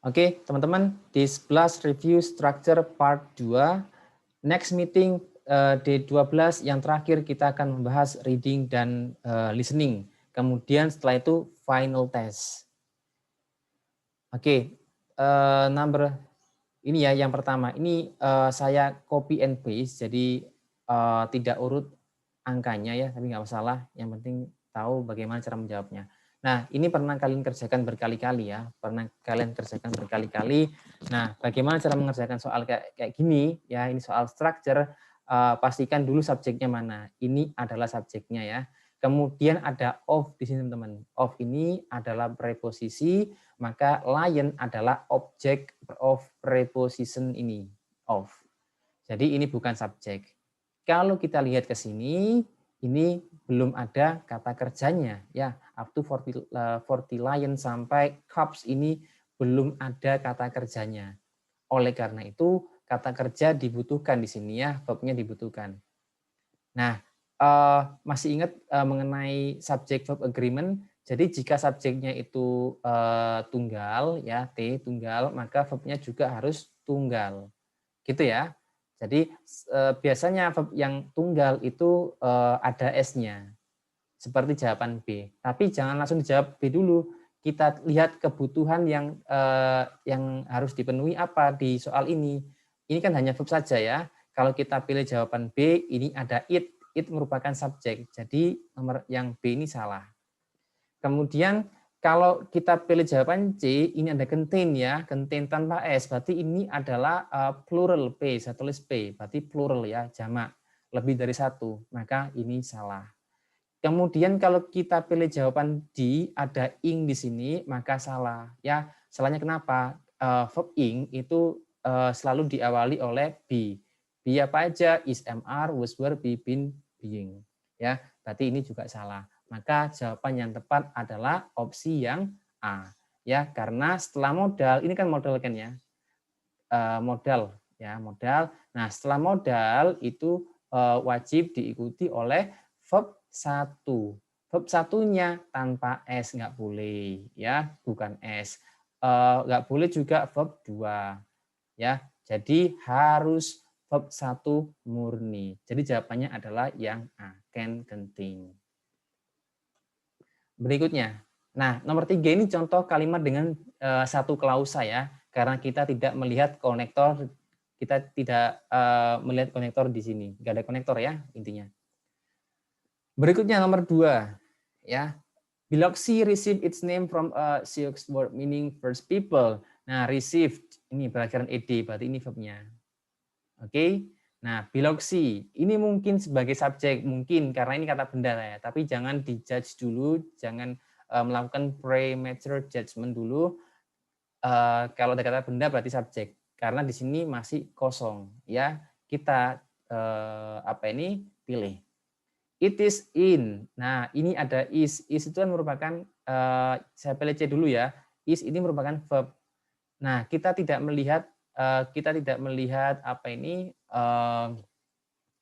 Oke, teman-teman, di 11 review structure part 2, next meeting D12 yang terakhir kita akan membahas reading dan listening. Kemudian setelah itu final test. Oke, number ini ya yang pertama. Ini saya copy and paste, jadi tidak urut angkanya ya, tapi nggak masalah. Yang penting tahu bagaimana cara menjawabnya. Nah, ini pernah kalian kerjakan berkali-kali ya, pernah kalian kerjakan berkali-kali. Nah, bagaimana cara mengerjakan soal kayak gini ya, ini soal structure, pastikan dulu subjeknya mana. Ini adalah subjeknya ya. Kemudian ada of di sini teman-teman. Of ini adalah preposisi, maka lion adalah object of preposition ini, of. Jadi ini bukan subjek. Kalau kita lihat ke sini, ini belum ada kata kerjanya ya. Up to 40 lion sampai cups ini belum ada kata kerjanya. Oleh karena itu kata kerja dibutuhkan di sini ya, verbnya dibutuhkan. Nah, masih ingat mengenai subject verb agreement? Jadi jika subjeknya itu tunggal ya, T tunggal, maka verbnya juga harus tunggal. Gitu ya. Jadi biasanya verb yang tunggal itu ada S-nya. Seperti jawaban B. Tapi jangan langsung dijawab B dulu. Kita lihat kebutuhan yang harus dipenuhi apa di soal ini. Ini kan hanya verb saja ya. Kalau kita pilih jawaban B, ini ada it. It merupakan subjek. Jadi nomor yang B ini salah. Kemudian kalau kita pilih jawaban C, ini ada contain ya, contain tanpa S, berarti ini adalah plural P, saya tulis P, berarti plural ya, jamak, lebih dari satu, maka ini salah. Kemudian kalau kita pilih jawaban D, ada ing di sini, maka salah. Ya, salahnya kenapa? Verb ing itu selalu diawali oleh be. Be apa aja? Is, am, are, was, were, be, been, being. Ya, berarti ini juga salah. Maka jawaban yang tepat adalah opsi yang A. Ya, karena setelah modal, ini kan modal kan ya, modal ya modal. Nah, setelah modal itu wajib diikuti oleh verb 1. Verb satunya tanpa S nggak boleh ya, bukan S. Nggak boleh juga verb 2 ya. Jadi harus verb 1 murni. Jadi jawabannya adalah yang A, can, contain. Berikutnya. Nah, nomor 3 ini contoh kalimat dengan satu klausa ya. Karena kita tidak melihat konektor, kita tidak melihat konektor di sini. Nggak ada konektor ya intinya. Berikutnya nomor 2 ya. Biloxi received its name from a Sioux word meaning first people. Nah, received ini berakhiran ed, berarti ini verbnya. Oke. Nah, biloxi ini mungkin sebagai subjek, mungkin karena ini kata benda ya, tapi jangan dijudge dulu, jangan melakukan premature judgment dulu. Kalau ada kata benda berarti subjek, karena di sini masih kosong ya. Kita apa ini pilih. It is in. Nah, ini ada is. Is itu kan merupakan saya pilih C dulu ya. Is ini merupakan verb. Nah, kita tidak melihat apa ini,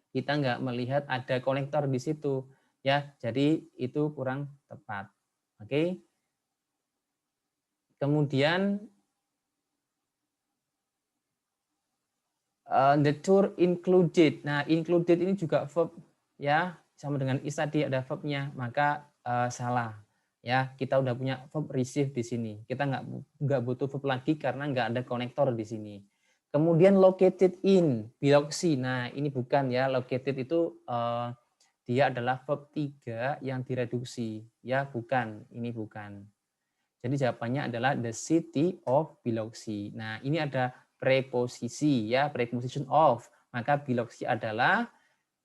kita nggak melihat ada konektor di situ ya. Jadi itu kurang tepat. Oke. Kemudian the tour included. Nah, included ini juga verb ya, sama dengan is tadi ada verbnya, maka salah. Ya, kita udah punya verb receive di sini. Kita nggak butuh verb lagi karena nggak ada konektor di sini. Kemudian located in, biloxi. Nah, ini bukan ya, located itu dia adalah verb 3 yang direduksi. Ya, bukan, ini bukan. Jadi jawabannya adalah the city of Biloxi. Nah, ini ada preposisi ya, preposition of. Maka Biloxi adalah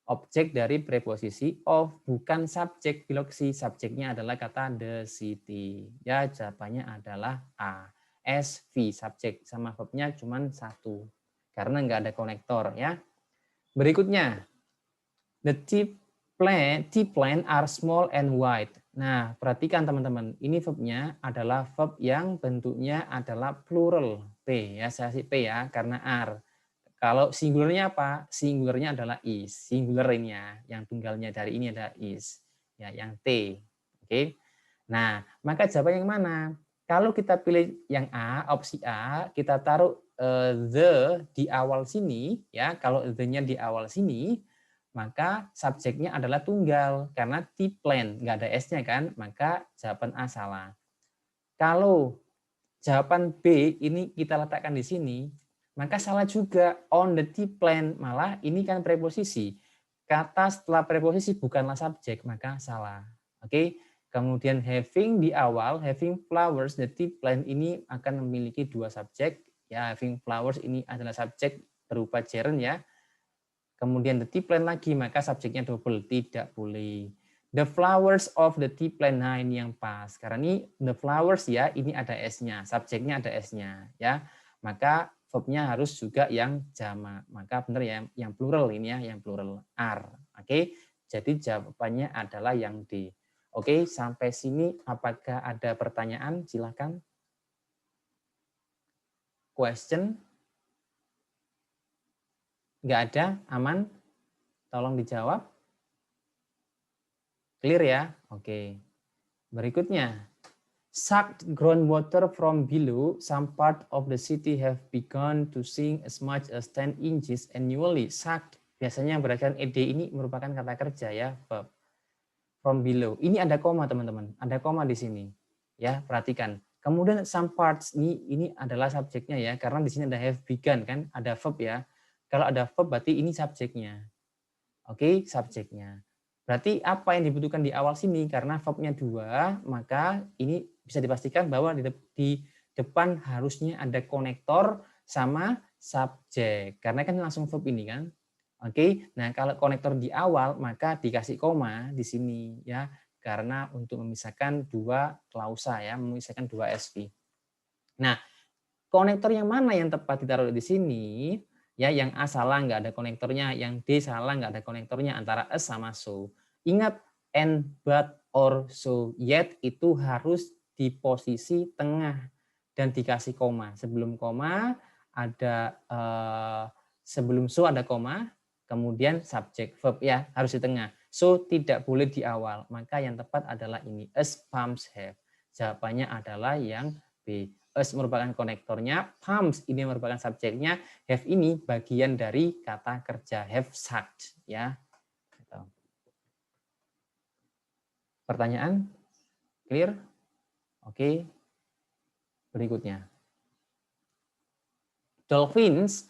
objek dari preposisi of, bukan subjek Biloxi. Subjeknya adalah kata the city. Ya, jawabannya adalah A. SV, subjek sama verbnya cuma satu. Karena nggak ada konektor ya. Berikutnya, the T-plane are small and wide. Nah, perhatikan teman-teman, ini verbnya adalah verb yang bentuknya adalah plural P ya, saya kasih P ya karena are. Kalau singularnya apa? Singularnya adalah is. Singular ini ya, yang tunggalnya dari ini ada is. Ya, yang T. Oke. Nah, maka jawaban yang mana? Kalau kita pilih yang A, opsi A, kita taruh the di awal sini, ya. Kalau the-nya di awal sini, maka subjeknya adalah tunggal karena tea plant, nggak ada S-nya kan, maka jawaban A salah. Kalau jawaban B ini kita letakkan di sini, maka salah juga, on the tea plant, malah ini kan preposisi. Kata setelah preposisi bukanlah subjek, maka salah. Oke. Kemudian having di awal, having flowers, the tea plant ini akan memiliki dua subjek. Ya, having flowers ini adalah subjek berupa gerund ya. Kemudian the tea plant lagi, maka subjeknya double, tidak boleh. The flowers of the tea plant, nah ini yang pas. Karena ini the flowers ya, ini ada S-nya, subjeknya ada S-nya ya. Maka verbnya harus juga yang jamak. Maka benar ya, yang plural ini ya, yang plural are. Oke, jadi jawabannya adalah yang D. Oke, sampai sini apakah ada pertanyaan? Silakan. Question? Nggak ada? Aman? Tolong dijawab. Clear ya? Oke. Berikutnya. Sucked groundwater from below, some part of the city have begun to sink as much as 10 inches annually. Sucked, biasanya berdasarkan ed ini merupakan kata kerja ya, verb. From below. Ini ada koma teman-teman, ada koma di sini. Ya, perhatikan. Kemudian some parts ini adalah subjeknya ya, karena di sini ada have begun kan, ada verb ya. Kalau ada verb berarti ini subjeknya. Oke, subjeknya. Berarti apa yang dibutuhkan di awal sini, karena verbnya 2, maka ini bisa dipastikan bahwa di depan harusnya ada konektor sama subjek. Karena kan langsung verb ini kan. Oke, nah kalau konektor di awal maka dikasih koma di sini ya, karena untuk memisahkan dua klausa ya, memisahkan dua SV. Nah, konektor yang mana yang tepat ditaruh di sini? Ya, yang A salah nggak ada konektornya, yang D salah nggak ada konektornya antara as sama so. Ingat and, but, or, so, yet itu harus di posisi tengah dan dikasih koma. Sebelum koma ada sebelum so ada koma, kemudian subjek verb ya harus di tengah. So tidak boleh di awal. Maka yang tepat adalah ini, as pumps have. Jawabannya adalah yang B. As merupakan konektornya, pumps ini merupakan subjeknya, have ini bagian dari kata kerja have sucked ya. Pertanyaan? Clear? Oke. Berikutnya. Dolphins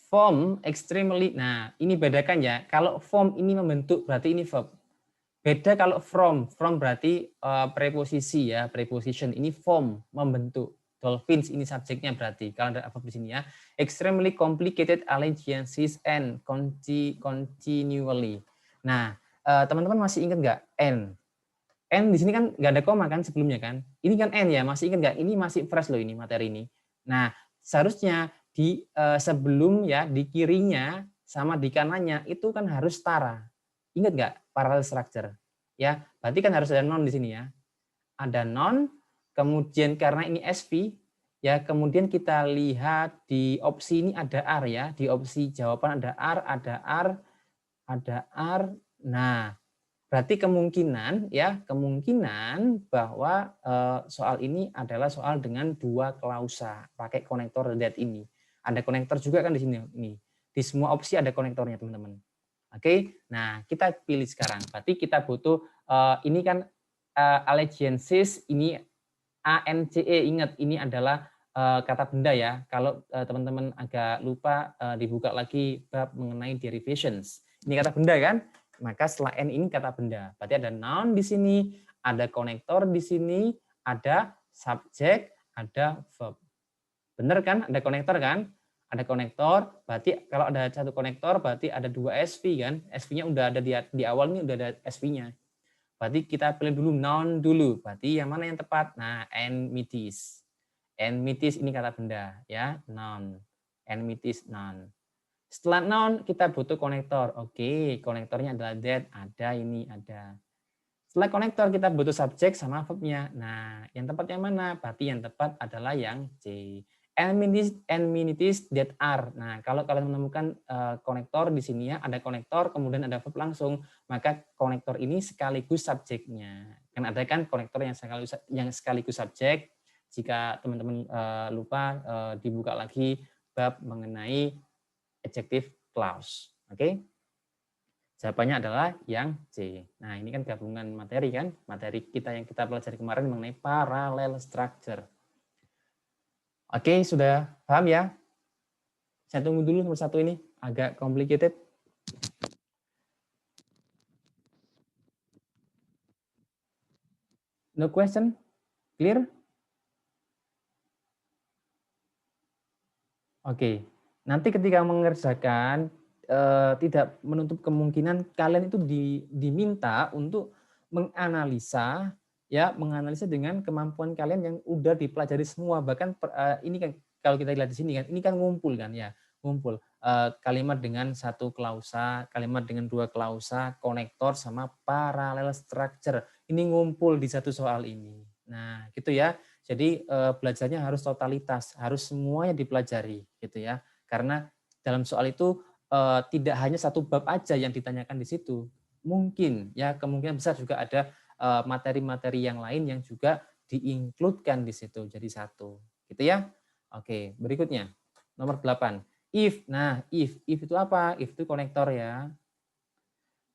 form extremely. Nah, ini bedakan ya. Kalau form ini membentuk berarti ini verb. Beda kalau from berarti preposisi ya, preposition. Ini form membentuk. Dolphins ini subjeknya berarti kalau ada verb di sini ya. Extremely complicated allegiances and continually. Nah, teman-teman masih ingat nggak N? N di sini kan nggak ada koma kan sebelumnya kan? Ini kan N ya, masih ingat nggak? Ini masih fresh loh ini materi ini. Nah, seharusnya di sebelum ya di kirinya sama di kanannya itu kan harus setara. Ingat nggak parallel structure? Ya, berarti kan harus ada non di sini ya. Ada non, kemudian karena ini SV, ya kemudian kita lihat di opsi ini ada R ya. Di opsi jawaban ada R, ada R, ada R. Nah, berarti kemungkinan bahwa soal ini adalah soal dengan dua klausa pakai konektor that ini. Ada konektor juga kan di sini ini. Di semua opsi ada konektornya teman-teman. Oke, nah kita pilih sekarang. Berarti kita butuh ini kan allegiances ini ANCE, ingat ini adalah kata benda ya. Kalau teman-teman agak lupa dibuka lagi bab mengenai derivations. Ini kata benda kan? Maka setelah N ini kata benda. Berarti ada noun di sini, ada konektor di sini, ada subjek, ada verb. Benar kan? Ada konektor kan? Ada konektor, berarti kalau ada satu konektor berarti ada dua SV kan? SV-nya udah ada di awal ini udah ada SV-nya. Berarti kita pilih dulu noun dulu. Berarti yang mana yang tepat? Nah, enmities. Enmities ini kata benda ya, noun. Enmities noun. Setelah noun kita butuh konektor. Oke, konektornya adalah that, ada ini, ada. Setelah konektor kita butuh subjek sama verbnya. Nah, yang tepat yang mana? Berarti yang tepat adalah yang C. Amenities that are. Nah, kalau kalian menemukan konektor di sini ya, ada konektor, kemudian ada verb langsung, maka konektor ini sekaligus subjeknya. Kan ada kan konektor yang sekaligus subjek. jika teman-teman lupa, dibuka lagi bab mengenai adjective clause. Oke? Jawabannya adalah yang C. Nah, ini kan gabungan materi kan? Materi kita yang kita pelajari kemarin mengenai parallel structure. Oke, sudah paham ya? Saya tunggu dulu nomor 1 ini, agak complicated. No question? Clear? Oke. Nanti ketika mengerjakan, tidak menutup kemungkinan kalian itu diminta untuk menganalisa dengan kemampuan kalian yang udah dipelajari semua. Bahkan ini kan kalau kita lihat di sini kan, ini kan ngumpul kan ya, ngumpul kalimat dengan satu klausa, kalimat dengan dua klausa, konektor sama parallel structure. Ini ngumpul di satu soal ini. Nah, gitu ya. Jadi belajarnya harus totalitas, harus semuanya dipelajari gitu ya. Karena dalam soal itu tidak hanya satu bab aja yang ditanyakan di situ. Mungkin ya kemungkinan besar juga ada materi-materi yang lain yang juga diinkludkan di situ jadi satu. Gitu ya. Oke, berikutnya nomor 8. If. Nah, if itu apa? If itu konektor ya.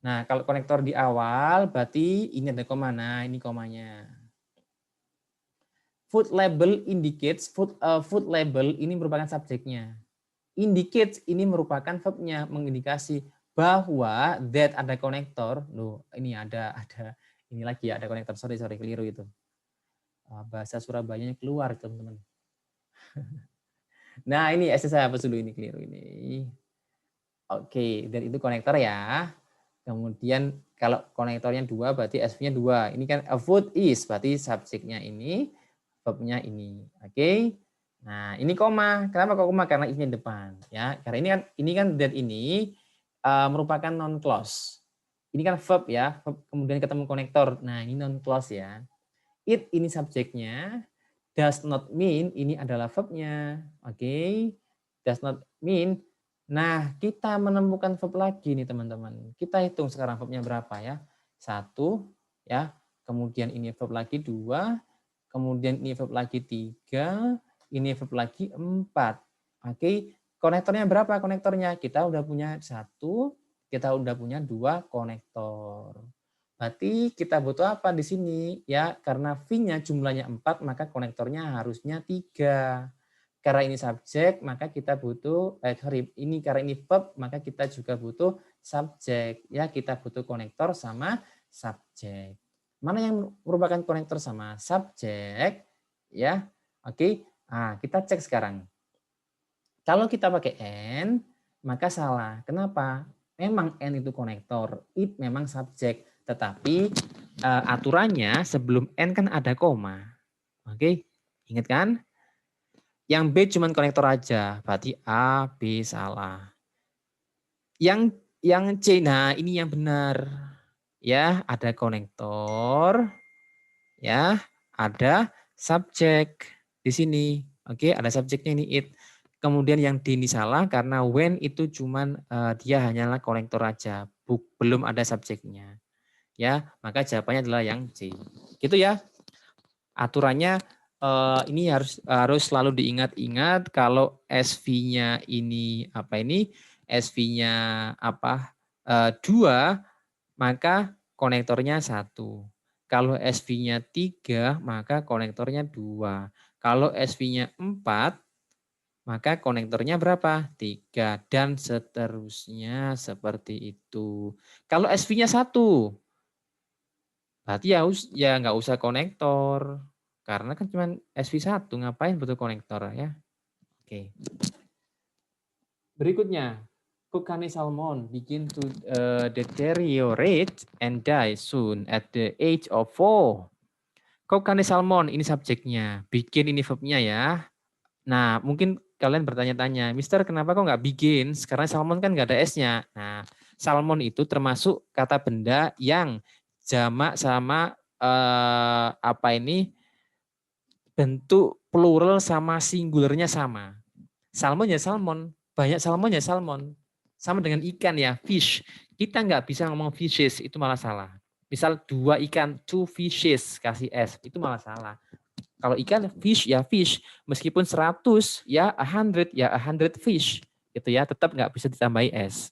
Nah, kalau konektor di awal berarti ini ada koma. Nah, ini komanya. Food label indicates, food label ini merupakan subjeknya. Indicates ini merupakan verbnya, mengindikasi bahwa that ada konektor. Loh, ini ada ini lagi ya, ada konektor. Sorry keliru itu. Bahasa Surabayanya keluar, teman-teman. Nah, ini saya hapus dulu, ini keliru ini. Oke, dan itu konektor ya. Kemudian kalau konektornya 2 berarti SV-nya 2. Ini kan a food is berarti subjeknya ini, verbnya ini. Oke. Nah, ini koma. Kenapa kok koma? Karena is-nya depan ya. Karena ini kan that ini merupakan non clause. Ini kan verb ya, verb, kemudian ketemu konektor. Nah, ini non clause ya. It ini subjeknya, does not mean ini adalah verbnya. Oke. Does not mean. Nah, kita menemukan verb lagi nih teman-teman. Kita hitung sekarang verbnya berapa ya. 1 ya. Kemudian ini verb lagi 2. Kemudian ini verb lagi 3. Ini verb lagi 4. Oke. Konektornya berapa konektornya? Kita udah punya 1. Kita udah punya 2 konektor. Berarti kita butuh apa di sini? Ya, karena V-nya jumlahnya 4, maka konektornya harusnya 3. Karena ini subjek, maka kita butuh, karena ini verb, maka kita juga butuh subjek. Ya, kita butuh konektor sama subjek. Mana yang merupakan konektor sama subjek? Ya, oke. Nah, kita cek sekarang. Kalau kita pakai N, maka salah. Kenapa? Memang N itu konektor, it memang subjek. Tetapi aturannya sebelum N kan ada koma. Oke, ingat kan? Yang B cuma konektor aja, berarti A, B salah. Yang C, nah ini yang benar. Ya, ada konektor. Ya, ada subjek di sini. Oke, ada subjeknya ini it. Kemudian yang D ini salah karena when itu cuman dia hanyalah konektor aja, belum ada subjeknya. Ya, maka jawabannya adalah yang C. Gitu ya. Aturannya ini harus selalu diingat-ingat kalau SV-nya ini apa ini? SV-nya apa? 2, maka konektornya 1. Kalau SV-nya 3, maka konektornya 2. Kalau SV-nya 4, maka konektornya berapa? 3 dan seterusnya seperti itu. Kalau SV-nya 1, berarti ya nggak usah konektor. Karena kan cuma SV1, ngapain butuh konektor ya? Oke. Berikutnya, Kokanee salmon begin to deteriorate and die soon at the age of 4. Kokanee salmon ini subjeknya, bikin ini verbnya ya. Nah, mungkin kalian bertanya-tanya, Mister kenapa kok nggak begin? Karena salmon kan nggak ada S-nya. Nah, salmon itu termasuk kata benda yang jamak sama apa ini bentuk plural sama singularnya sama. Salmon ya salmon, banyak salmon ya salmon. Sama dengan ikan ya, fish. Kita nggak bisa ngomong fishes, itu malah salah. Misal 2 ikan, 2 fishes, kasih S, itu malah salah. Kalau ikan fish ya fish, meskipun 100 ya 100 ya 100 fish gitu ya, tetap nggak bisa ditambahi s.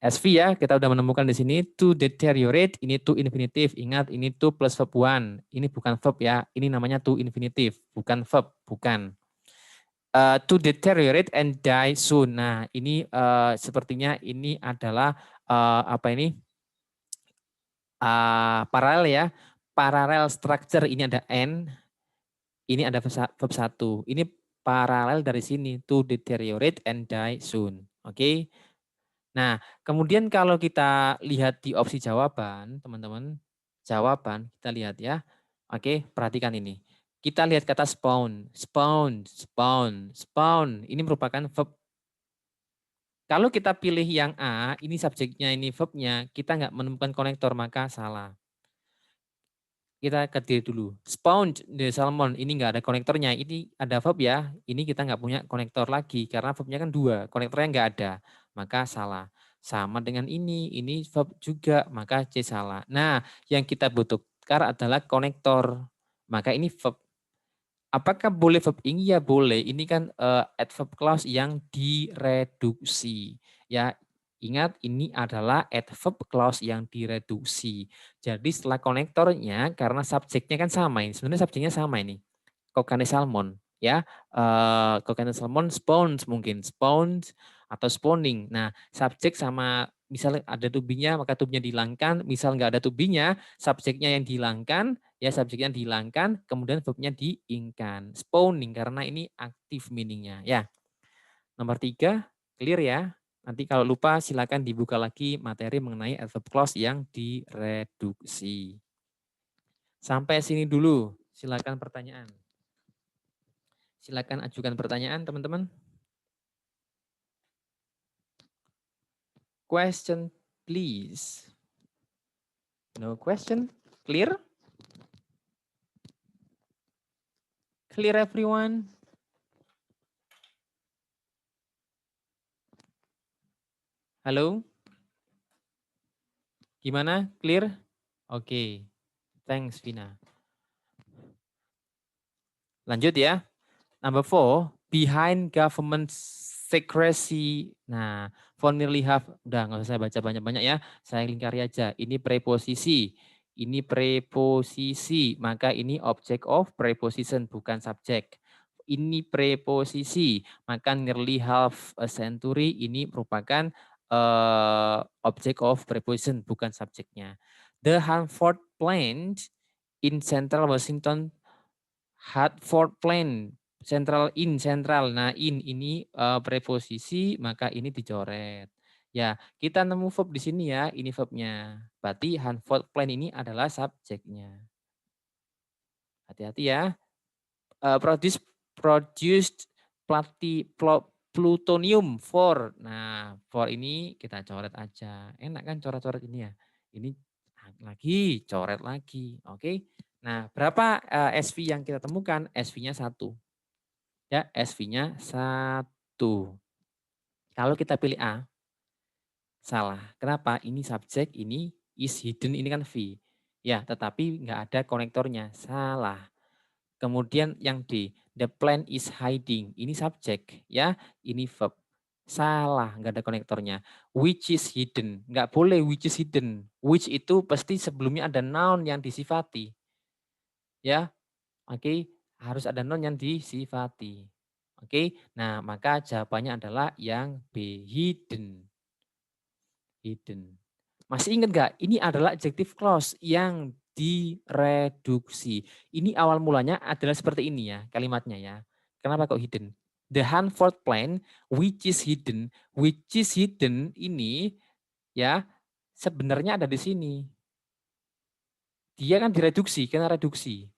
SV ya, kita udah menemukan di sini to deteriorate, ini to infinitive. Ingat ini to plus verb one. Ini bukan verb ya, ini namanya to infinitive, bukan verb, bukan. To deteriorate and die soon. Nah, ini sepertinya ini adalah apa ini? Paralel ya. Paralel structure, ini ada n, ini ada verb satu. Ini paralel dari sini to deteriorate and die soon. Oke. Nah, kemudian kalau kita lihat di opsi jawaban, teman-teman, jawaban kita lihat ya. Oke, perhatikan ini. Kita lihat kata spawn, spawn, spawn, spawn. Ini merupakan verb. Kalau kita pilih yang A, ini subjeknya, ini verbnya, kita nggak menemukan konektor, maka salah. Kita ke diri dulu. Spawn the salmon, ini nggak ada konektornya. Ini ada verb ya, ini kita nggak punya konektor lagi. Karena verbnya kan dua, konektornya nggak ada. Maka salah. Sama dengan ini verb juga, maka C salah. Nah, yang kita butuhkan adalah konektor. Maka ini verb. Apakah boleh verb ing? Ya boleh. Ini kan adverb clause yang direduksi. Ya, ingat ini adalah adverb clause yang direduksi. Jadi setelah konektornya, karena subjeknya kan sama ini. Sebenarnya subjeknya sama ini. Kokane salmon, ya. Kokane salmon spawns mungkin, spawns atau spawning. Nah, subjek sama misal ada to be-nya maka to be-nya dihilangkan, misal nggak ada to be-nya, subjeknya yang dihilangkan, ya subjeknya dihilangkan, kemudian verb-nya diingkan. Spawning karena ini aktif meaning-nya, ya. Nomor 3, clear ya. Nanti kalau lupa silakan dibuka lagi materi mengenai adverb clause yang direduksi. Sampai sini dulu, silakan pertanyaan. Silakan ajukan pertanyaan, teman-teman. Question, please. No question? Clear? Clear, everyone? Halo? Gimana? Clear? Oke. Thanks, Vina. Lanjut ya. Number 4, behind government secrecy. Nah, for nearly half, udah nggak usah saya baca banyak-banyak ya. Saya lingkari aja. Ini preposisi. Ini preposisi. Maka ini object of preposition, bukan subjek. Ini preposisi. Maka nearly half a century ini merupakan object of preposition, bukan subjeknya. The Hanford plant in Central Washington, Hartford Plain, central in central. Nah, in ini preposisi, maka ini dicoret. Ya, kita nemu verb di sini ya, ini verbnya. Berarti Hartford Plain ini adalah subjeknya. Hati-hati ya. Produced plutonium for. Nah, for ini kita coret aja. Enak kan coret-coret ini ya. Ini lagi, coret lagi. Oke. Nah, berapa SV yang kita temukan? SV-nya 1. Ya, SV-nya 1. Kalau kita pilih A, salah. Kenapa? Ini subjek, ini is hidden, ini kan V. Ya, tetapi nggak ada konektornya. Salah. Kemudian yang D, the plant is hiding. Ini subjek, ya. Ini verb. Salah, nggak ada konektornya. Which is hidden. Nggak boleh which is hidden. Which itu pasti sebelumnya ada noun yang disifati. Ya, oke. Harus ada noun yang disifati. Oke, nah maka jawabannya adalah yang B, hidden. Hidden. Masih ingat nggak? Ini adalah adjective clause yang direduksi. Ini awal mulanya adalah seperti ini ya kalimatnya ya. Kenapa kok hidden? The Hanford plan which is hidden ini ya sebenarnya ada di sini. Dia kan direduksi, karena reduksi.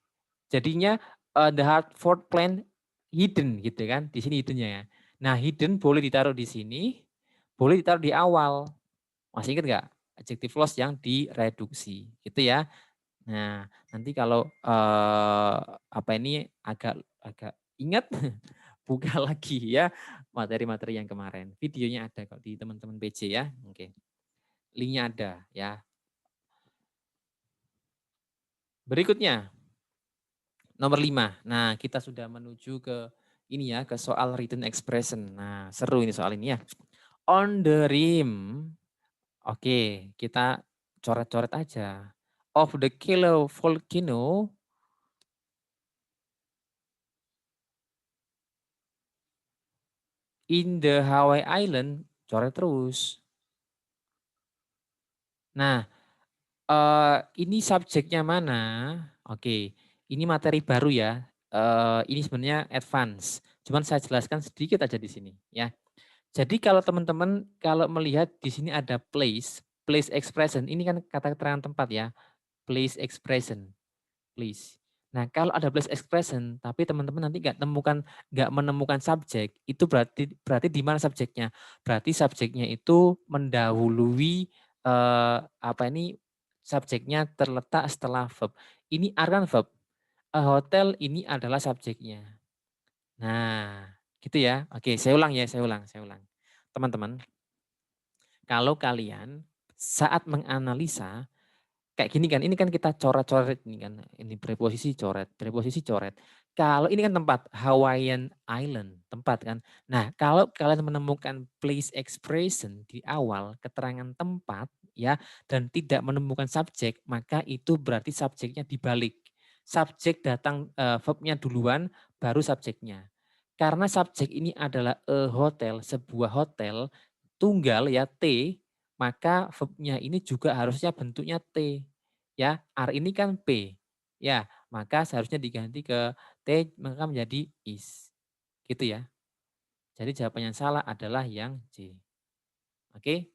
Jadinya the Hartford plan hidden gitu kan. Di sini hiddennya ya. Nah, hidden boleh ditaruh di sini, boleh ditaruh di awal. Masih ingat nggak? Adjective clause yang direduksi, gitu ya. Nah, nanti kalau apa ini agak agak ingat buka lagi ya materi-materi yang kemarin. Videonya ada kok di teman-teman PJ ya. Oke. Linknya ada ya. Berikutnya Nomor 5. Nah, kita sudah menuju ke ini ya, ke soal written expression. Nah, seru ini soal ini ya. On the rim. Oke, kita coret-coret aja. Of the killer volcano in the Hawaii Island, coret terus. Nah, ini subjeknya mana? Oke, ini materi baru ya. Ini sebenarnya advance. Cuman saya jelaskan sedikit aja di sini ya. Jadi kalau teman-teman kalau melihat di sini ada place, place expression, ini kan kata keterangan tempat ya. Place expression, place. Nah, kalau ada place expression, tapi teman-teman nanti nggak menemukan subjek, itu berarti berarti di mana subjeknya? Berarti subjeknya itu mendahului apa ini subjeknya terletak setelah verb. Ini kan verb. A hotel ini adalah subjeknya. Nah, gitu ya. Oke, saya ulang ya, saya ulang. Teman-teman, kalau kalian saat menganalisa kayak gini kan, ini kan kita coret-coret ini kan, ini preposisi coret. Kalau ini kan tempat Hawaiian Island, tempat kan. Nah, kalau kalian menemukan place expression di awal keterangan tempat ya dan tidak menemukan subjek, maka itu berarti subjeknya dibalik. Subjek datang verbnya duluan baru subjeknya. Karena subjek ini adalah a hotel, sebuah hotel tunggal ya T, maka verbnya ini juga harusnya bentuknya T. Ya, R ini kan P. Ya, maka seharusnya diganti ke T maka menjadi is. Gitu ya. Jadi jawaban yang salah adalah yang C. Oke.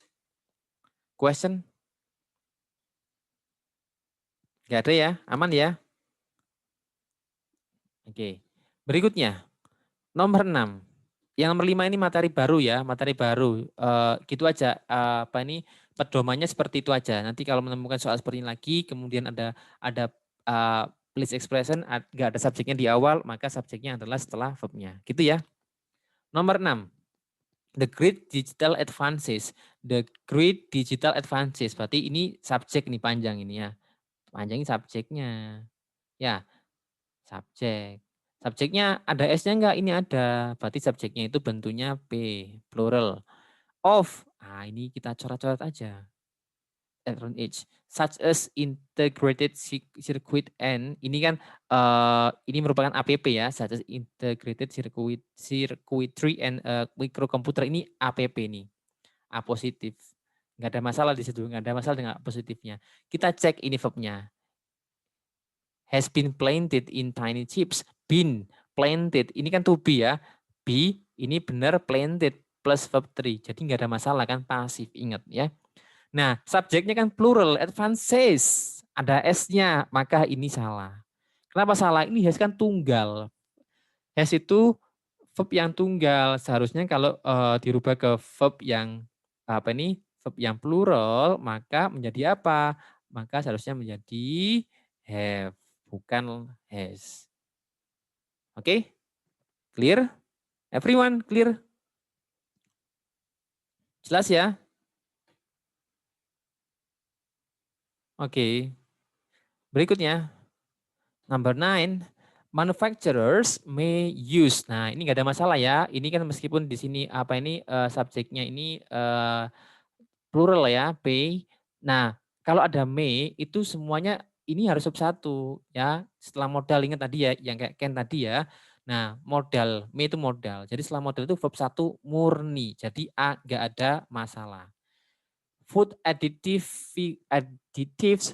Question? Gak ada ya? Aman ya? Oke. Berikutnya, nomor 6. Yang nomor 5 ini materi baru ya, materi baru. Gitu aja. Apa ini pedomannya seperti itu aja. Nanti kalau menemukan soal seperti ini lagi, kemudian ada place expression, nggak ada subjeknya di awal, maka subjeknya adalah setelah verbnya. Gitu ya. Nomor 6. The Great Digital Advances. The Great Digital Advances. Berarti ini subjek nih panjang ini ya. Panjang ini subjeknya. Ya, subjek. Subjeknya ada S-nya enggak? Ini ada. Berarti subjeknya itu bentuknya P, plural. Of. Nah, ini kita coret-coret aja. Electron H. Such as integrated circuit and ini kan ini merupakan APP ya, such as integrated circuitry and microcomputer ini APP nih, A positif. Nggak ada masalah di situ, nggak ada masalah dengan positifnya. Kita cek ini verbnya. Has been planted in tiny chips. Been planted, ini kan to be ya. Be, ini benar planted plus verb 3. Jadi nggak ada masalah kan, pasif, ingat ya. Nah, subjeknya kan plural, advances. Ada S-nya, maka ini salah. Kenapa salah? Ini has kan tunggal. Has itu verb yang tunggal. Seharusnya kalau dirubah ke verb yang apa ini? Verb yang plural, maka menjadi apa? Maka seharusnya menjadi have, bukan has. Oke? Clear? Everyone clear? Jelas ya? Oke. Berikutnya, number 9, manufacturers may use. Nah, ini nggak ada masalah ya. Ini kan meskipun di sini apa ini subjeknya ini plural ya, pay. Nah, kalau ada may itu semuanya ini harus sub satu ya. Setelah modal ingat tadi ya, yang kayak Ken tadi ya. Nah, modal, may itu modal. Jadi setelah modal itu verb satu murni. Jadi A nggak ada masalah. Food additives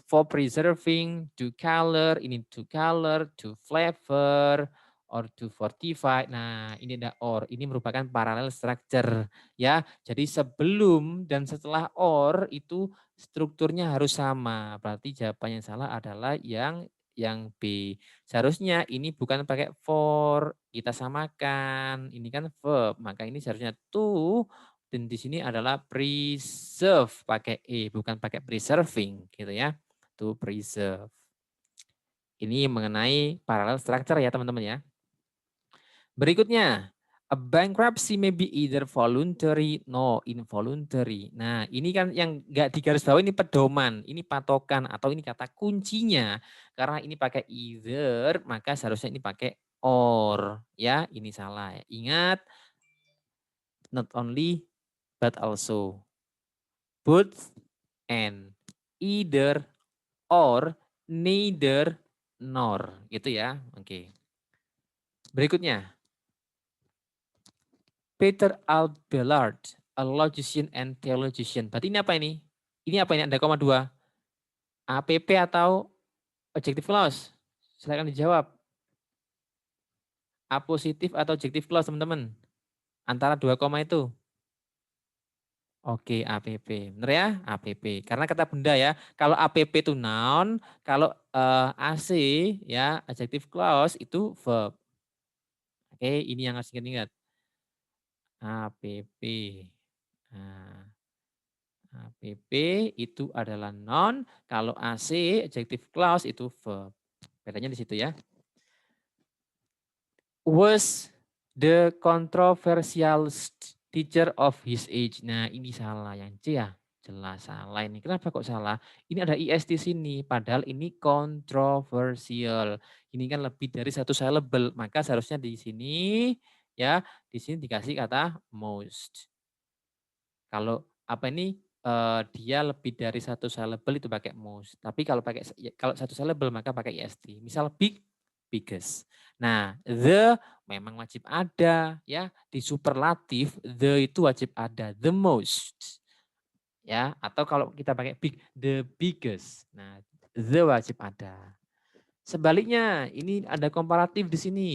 for preserving, to color, ini to color, to flavor, or to fortify. Nah, ini ada or, ini merupakan parallel structure ya. Jadi sebelum dan setelah or itu strukturnya harus sama. Berarti jawaban yang salah adalah yang B. Seharusnya ini bukan pakai for, kita samakan. Ini kan verb, maka ini seharusnya to. Dan di sini adalah preserve pakai E, bukan pakai preserving gitu ya. To preserve. Ini mengenai parallel structure ya teman-teman ya. Berikutnya, A bankruptcy may be either voluntary, no involuntary. Nah, ini kan yang nggak digaris bawah ini pedoman, ini patokan atau ini kata kuncinya. Karena ini pakai either, maka seharusnya ini pakai or. Ya, ini salah. Ingat, not only but also. Both and either or neither nor gitu ya. Oke. Berikutnya Peter Abelard, a logician and theologian. Berarti ini apa ini? Ini apa ini? Ada koma dua. APP atau objective clause? Silakan dijawab. A positif atau objective clause teman-teman? Antara dua koma itu. Oke, APP. Benar ya? APP. Karena kata benda ya. Kalau APP itu noun, kalau AC ya, adjective clause itu verb. Oke, ini yang harus ingat-ingat. APP. Nah, APP itu adalah noun, kalau AC adjective clause itu verb. Bedanya di situ ya. Was the controversial teacher of his age. Nah, ini salah yang C ya. Jelas salah ini. Kenapa kok salah? Ini ada IS di sini, padahal ini controversial. Ini kan lebih dari satu syllable, maka seharusnya di sini ya, di sini dikasih kata most. Kalau apa ini dia lebih dari satu syllable itu pakai most. Tapi kalau pakai kalau satu syllable maka pakai ist. Misal big, biggest. Nah, the memang wajib ada ya, di superlatif the itu wajib ada, the most. Ya, atau kalau kita pakai big, the biggest. Nah, the wajib ada. Sebaliknya, ini ada komparatif di sini.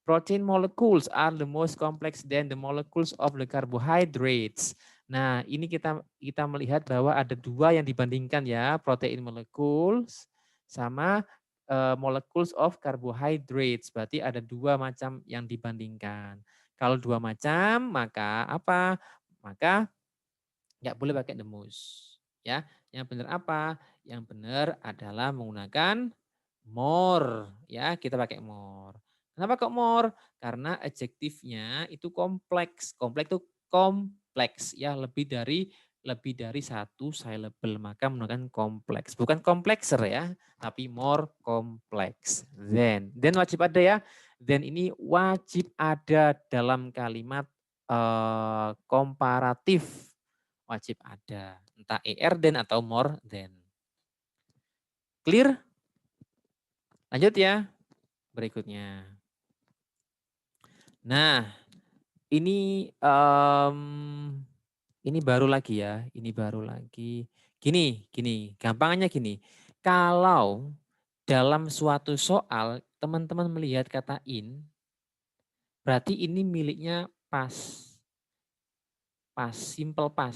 Protein molecules are the most complex than the molecules of the carbohydrates. Nah, ini kita melihat bahwa ada dua yang dibandingkan ya, protein molecules sama molecules of carbohydrates. Berarti ada dua macam yang dibandingkan. Kalau dua macam, maka apa? Maka nggak boleh pakai the most. Ya, yang benar apa? Yang benar adalah menggunakan more. Ya, kita pakai more. Kenapa kok more? Karena adjektifnya itu kompleks. Kompleks itu kompleks ya, lebih dari satu syllable, maka menggunakan kompleks. Bukan komplekser ya, tapi more kompleks. Then wajib ada ya. Then ini wajib ada dalam kalimat komparatif, wajib ada. Entah er than atau more than. Clear? Lanjut ya. Berikutnya. Nah, ini baru lagi ya. Ini baru lagi. Gini. Gampangnya gini. Kalau dalam suatu soal teman-teman melihat kata in, berarti ini miliknya pas. Pas, simple pas.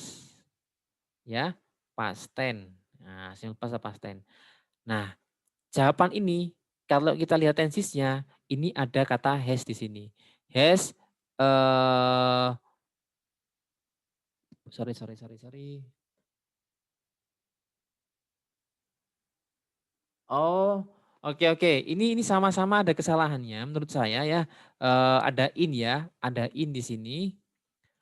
Ya, past tense. Nah, simple past atau past tense. Nah, jawaban ini kalau kita lihat tensisnya, ini ada kata has di sini. Has sorry. Oh, oke. Ini sama-sama ada kesalahannya menurut saya ya. Ada in ya, ada in di sini,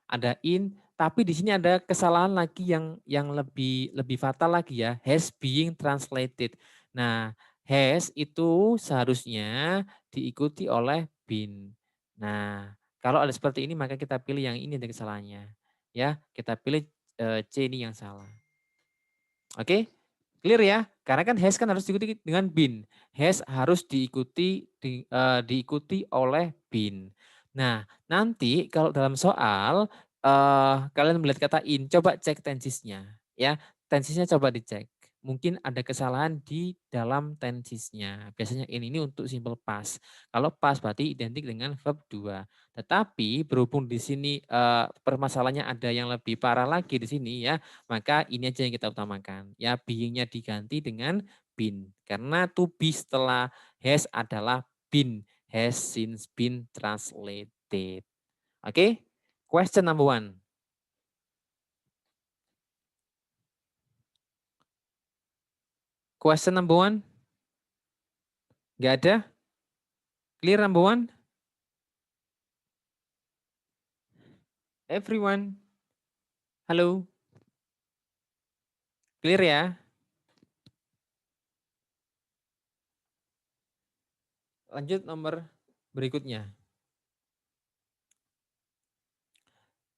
ada in, tapi di sini ada kesalahan lagi yang lebih fatal lagi ya, has being translated. Nah, has itu seharusnya diikuti oleh been. Nah, kalau ada seperti ini maka kita pilih yang ini ada kesalahannya. Ya, kita pilih C ini yang salah. Oke? Clear ya? Karena kan has kan harus diikuti dengan been. Has harus diikuti oleh been. Nah, nanti kalau dalam soal kalian melihat kata in, coba cek tensisnya ya. Tensisnya coba dicek. Mungkin ada kesalahan di dalam tensisnya. Biasanya ini untuk simple past. Kalau past berarti identik dengan verb 2. Tetapi berhubung di sini permasalahannya ada yang lebih parah lagi di sini ya, maka ini aja yang kita utamakan. Ya, being-nya diganti dengan been. Karena to be setelah has adalah been. Has since been translated. Oke? Question number one. Question number one? Gak ada? Clear number one? Everyone, halo, clear ya? Lanjut nomor berikutnya.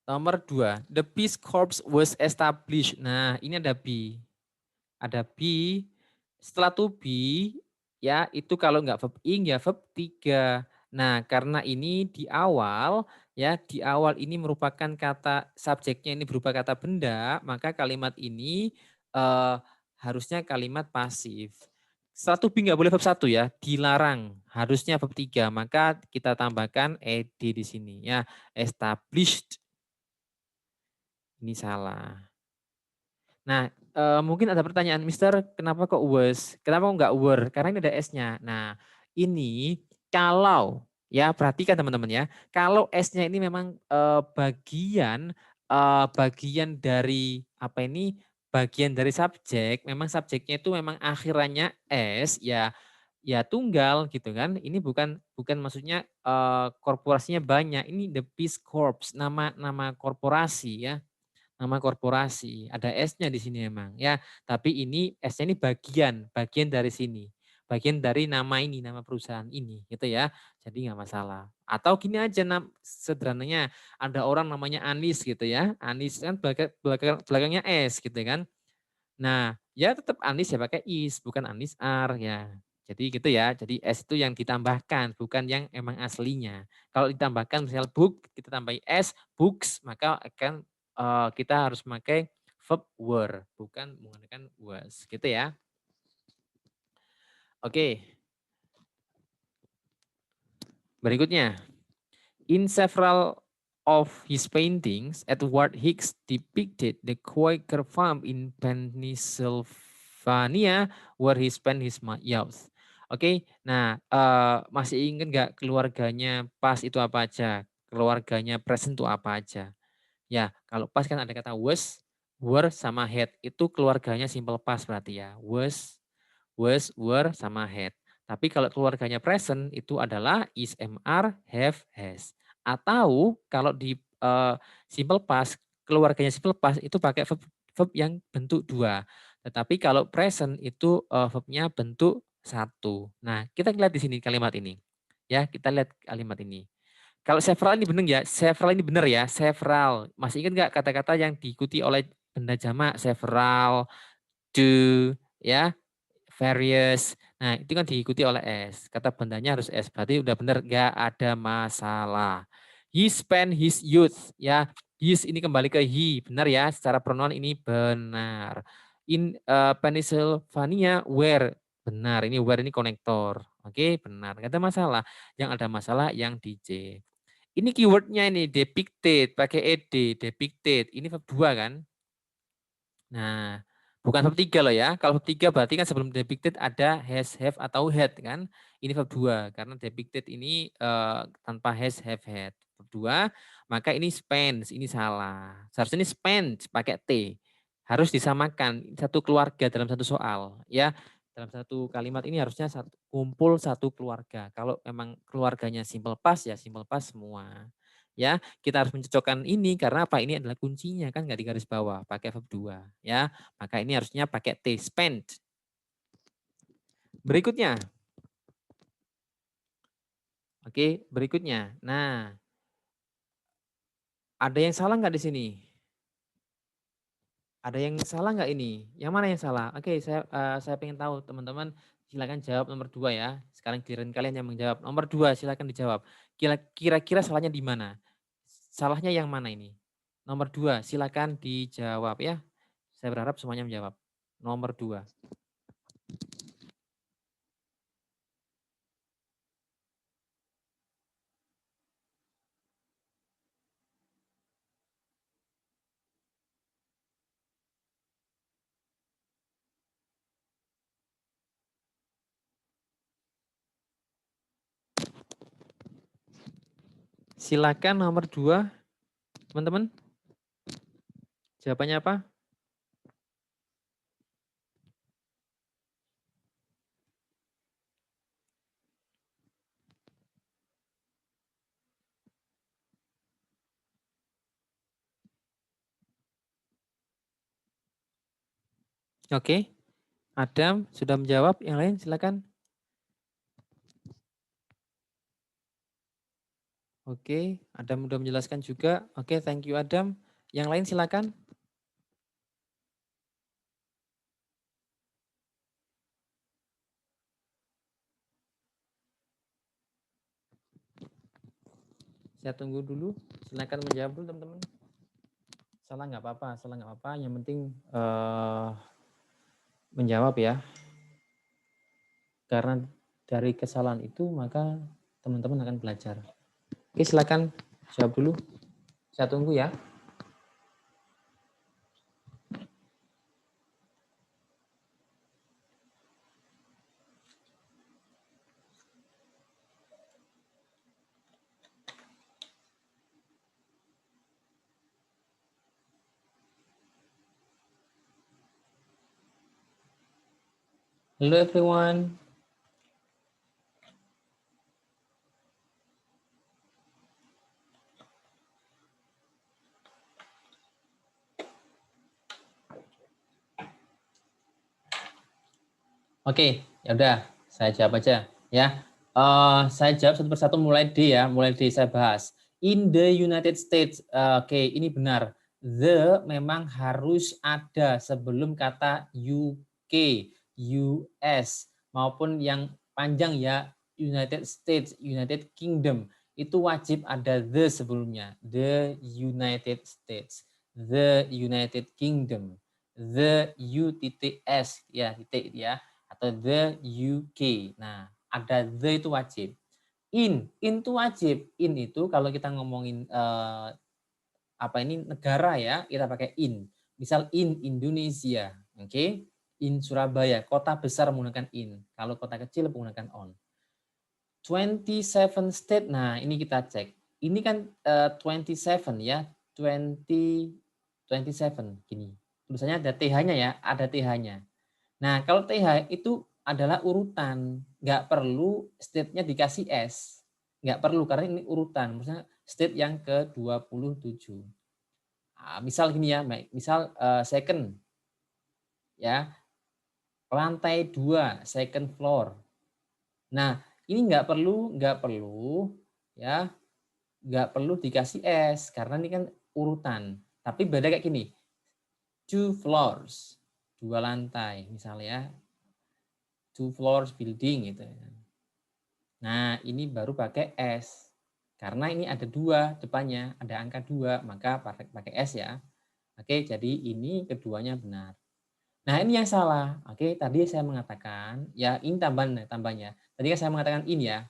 Nomor 2, the Peace Corps was established. Nah, ini ada B. Ada B. Setelah to be, ya itu kalau nggak verb ing ya verb 3. Nah, karena ini di awal, ya di awal ini merupakan kata subjeknya ini berupa kata benda, maka kalimat ini harusnya kalimat pasif. Setelah to be nggak boleh verb 1 ya, dilarang. Harusnya verb 3, maka kita tambahkan ed di sini ya. Established. Ini salah. Nah, mungkin ada pertanyaan, Mister, kenapa kok was? Kenapa kok nggak were? Karena ini ada S-nya. Nah, ini kalau ya perhatikan teman-teman ya, kalau S-nya ini memang bagian dari apa ini? Bagian dari subjek, memang subjeknya itu memang akhirannya S ya, ya tunggal gitu kan. Ini bukan bukan maksudnya korporasinya banyak. Ini the Peace Corps, nama korporasi ya, nama korporasi. Ada S-nya di sini emang ya. Tapi ini S-nya ini bagian dari sini. Bagian dari nama ini, nama perusahaan ini gitu ya. Jadi nggak masalah. Atau gini aja sederhananya, ada orang namanya Anis gitu ya. Anis kan belakangnya S gitu kan. Nah, ya tetap Anis ya pakai is, bukan Anis ar ya. Jadi gitu ya. Jadi S itu yang ditambahkan, bukan yang emang aslinya. Kalau ditambahkan misal book, kita tambahi S, books, maka akan kita harus memakai verb were, bukan menggunakan was. Gitu ya. Oke, berikutnya. In several of his paintings, Edward Hicks depicted the Quaker farm in Pennsylvania where he spent his youth. Oke, nah masih ingat nggak keluarganya pas itu apa aja? Keluarganya present itu apa aja? Ya, kalau pas kan ada kata was, were sama had. Itu keluarganya simple past berarti ya. Was, were, sama had. Tapi kalau keluarganya present itu adalah is, are, have, has. Atau kalau di simple past, keluarganya simple past itu pakai verb yang bentuk 2. Tetapi kalau present itu verbnya bentuk 1. Nah, kita lihat di sini kalimat ini. Ya, kita lihat kalimat ini. Kalau several ini benar ya, several ini benar ya, several. Masih ingat nggak kata-kata yang diikuti oleh benda jamak? Several, do, ya, various. Nah, itu kan diikuti oleh S. Kata bendanya harus S. Berarti udah benar, nggak ada masalah. He spent his youth. Ya, his ini kembali ke he. Benar ya, secara pronoun ini benar. In Pennsylvania, where. Benar, ini where ini konektor. Oke, benar. Nggak ada masalah. Yang ada masalah yang di J. Ini keywordnya ini, depicted. Pakai ed, depicted. Ini verb 2 kan? Nah, bukan verb 3 loh ya. Kalau verb 3 berarti kan sebelum depicted ada has, have, atau had kan. Ini verb 2 karena depicted ini tanpa has, have, had. Verb 2, maka ini spends, ini salah. Seharusnya ini spend pakai T. Harus disamakan satu keluarga dalam satu soal ya. Dalam satu kalimat ini harusnya kumpul satu keluarga. Kalau memang keluarganya simple past ya simple past semua. Ya, kita harus mencocokkan ini karena apa? Ini adalah kuncinya kan nggak di garis bawah, pakai verb 2 ya. Maka ini harusnya pakai T, spent. Berikutnya. Oke, berikutnya. Nah, ada yang salah nggak di sini? Ada yang salah nggak ini? Yang mana yang salah? Oke, saya pengen tahu teman-teman. Silakan jawab nomor 2 ya. Sekarang giliran kalian yang menjawab. Nomor 2 silakan dijawab. Kira-kira salahnya di mana? Salahnya yang mana ini? Nomor 2 silakan dijawab ya. Saya berharap semuanya menjawab. Nomor 2. Silakan nomor 2, teman-teman. Jawabannya apa? Oke, Adam sudah menjawab. Yang lain silakan. Oke, Adam sudah menjelaskan juga. Oke, thank you Adam. Yang lain silakan. Saya tunggu dulu. Silakan menjawab dulu teman-teman. Salah nggak apa-apa, salah nggak apa-apa. Yang penting menjawab ya. Karena dari kesalahan itu maka teman-teman akan belajar. Oke, silakan jawab dulu. Saya tunggu ya. Hello everyone. Oke, ya udah, saya jawab aja ya. Saya jawab satu persatu mulai D ya, mulai D saya bahas. In the United States, oke, ini benar. The memang harus ada sebelum kata UK, US maupun yang panjang ya United States, United Kingdom itu wajib ada the sebelumnya. The United States, the United Kingdom, the UTTS ya titik ya atau the UK. Nah, ada the itu wajib. In itu wajib. In itu kalau kita ngomongin apa ini negara ya, kita pakai in. Misal in Indonesia, oke? Okay? In Surabaya, kota besar menggunakan in. Kalau kota kecil menggunakan on. 27 state. Nah, ini kita cek. Ini kan 27 ya, 20 27 gini. Tulisannya ada TH-nya ya, ada TH-nya. Nah, kalau TH itu adalah urutan, nggak perlu state-nya dikasih S. Nggak perlu, karena ini urutan. Maksudnya state yang ke-27. Nah, misal gini ya, misal second, ya lantai 2, second floor. Nah, ini nggak perlu ya, nggak perlu dikasih S, karena ini kan urutan. Tapi beda kayak gini, 2 floors, 2 lantai, misalnya ya, 2 floors building gitu. Nah, ini baru pakai S. Karena ini ada 2 depannya, ada angka 2, maka pakai S ya. Oke, jadi ini keduanya benar. Nah, ini yang salah. Oke, tadi saya mengatakan, ya ini tambahnya. Tadi kan saya mengatakan in ya.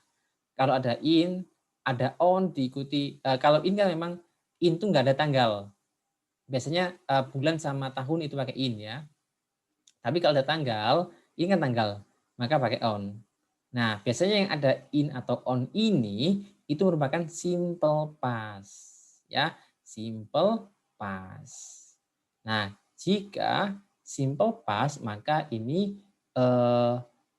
Kalau ada in, ada on diikuti. Kalau in kan memang in itu nggak ada tanggal. Biasanya bulan sama tahun itu pakai in ya. Tapi kalau ada tanggal, ini kan tanggal, maka pakai on. Nah, biasanya yang ada in atau on ini itu merupakan simple past, ya, simple past. Nah, jika simple past maka ini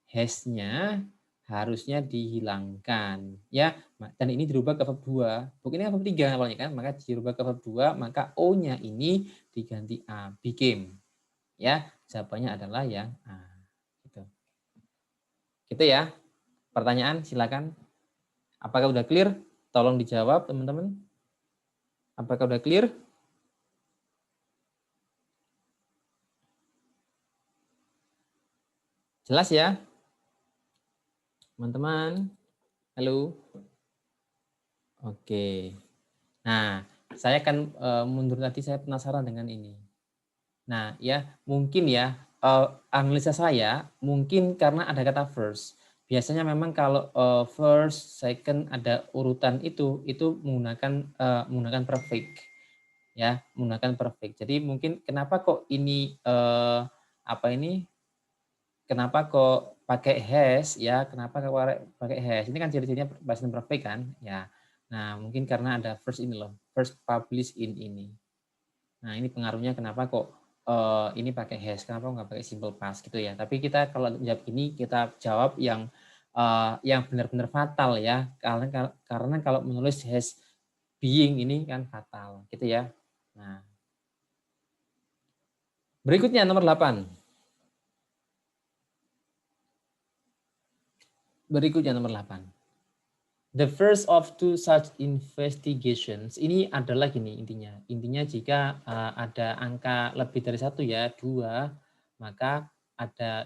has-nya harusnya dihilangkan, ya. Dan ini dirubah ke verb 2. Mungkin ini verb 3 awalnya kan, maka dirubah ke verb 2, maka O-nya ini diganti A, became. Ya, jawabannya adalah yang A. Gitu. Gitu ya. Pertanyaan silakan. Apakah udah clear? Tolong dijawab teman-teman. Apakah udah clear? Jelas ya? Teman-teman. Halo. Oke. Nah, saya akan mundur tadi, saya penasaran dengan ini. Nah, ya, mungkin ya analisa saya mungkin karena ada kata first. Biasanya memang kalau first, second ada urutan itu menggunakan perfect. Ya, menggunakan perfect. Jadi mungkin kenapa kok ini kenapa kok pakai has ya? Kenapa kok pakai has? Ini kan ciri-cirinya present perfect kan? Ya. Nah, mungkin karena ada first ini loh, first published in ini. Nah, ini pengaruhnya kenapa kok ini pakai has, kenapa nggak pakai simple past gitu ya. Tapi kita kalau jawab ini, kita jawab yang benar-benar fatal ya. Karena kalau menulis has being ini kan fatal gitu ya. Nah, berikutnya nomor 8. Berikutnya nomor 8. The first of two such investigations. Ini adalah gini intinya. Intinya jika ada angka lebih dari 1 ya, 2, maka